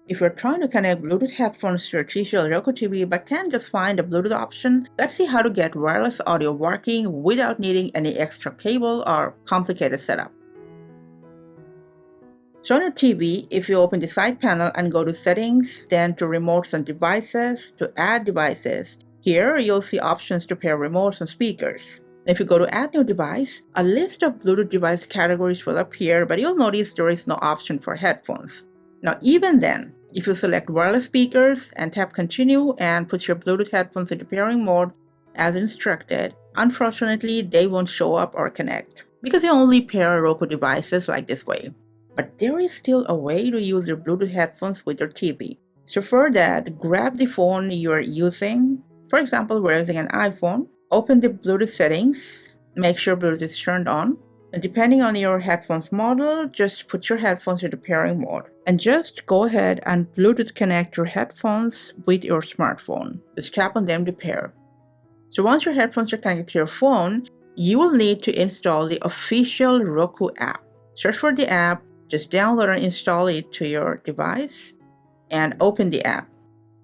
If you're trying to connect Bluetooth headphones to your TCL Roku TV but can't just find a Bluetooth option, let's see how to get wireless audio working without needing any extra cable or complicated setup. So on your TV, if you open the side panel and go to Settings, then to Remotes and Devices, to Add Devices, here you'll see options to pair remotes and speakers. If you go to Add New Device, a list of Bluetooth device categories will appear, but you'll notice there is no option for headphones. Now even then, if you select wireless speakers and tap Continue and put your Bluetooth headphones into pairing mode as instructed, unfortunately they won't show up or connect because you only pair Roku devices like this way. But there is still a way to use your Bluetooth headphones with your TV. So for that, grab the phone you are using. For example, we're using an iPhone. Open the Bluetooth settings, make sure Bluetooth is turned on. And depending on your headphones model, just put your headphones into pairing mode. And just go ahead and Bluetooth connect your headphones with your smartphone. Just tap on them to pair. So once your headphones are connected to your phone, you will need to install the official Roku app. Search for the app, just download and install it to your device, and open the app.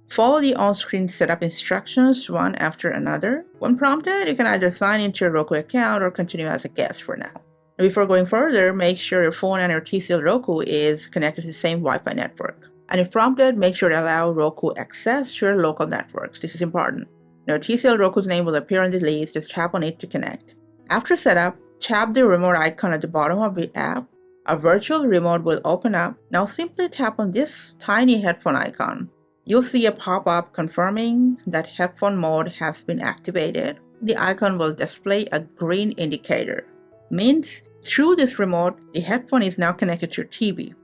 Follow the on-screen setup instructions one after another. When prompted, you can either sign into your Roku account or continue as a guest for now. Before going further, make sure your phone and your TCL Roku is connected to the same Wi-Fi network. And if prompted, make sure to allow Roku access to your local networks. This is important. Now, TCL Roku's name will appear on the list. Just tap on it to connect. After setup, tap the remote icon at the bottom of the app. A virtual remote will open up. Now simply tap on this tiny headphone icon. You'll see a pop-up confirming that headphone mode has been activated. The icon will display a green indicator. Means through this remote, the headphone is now connected to your TV.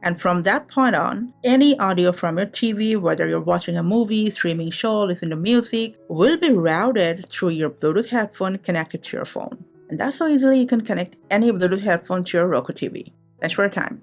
And from that point on, any audio from your TV, whether you're watching a movie, streaming show, listening to music, will be routed through your Bluetooth headphone connected to your phone. And that's how easily you can connect any Bluetooth headphone to your Roku TV. Thanks for your time.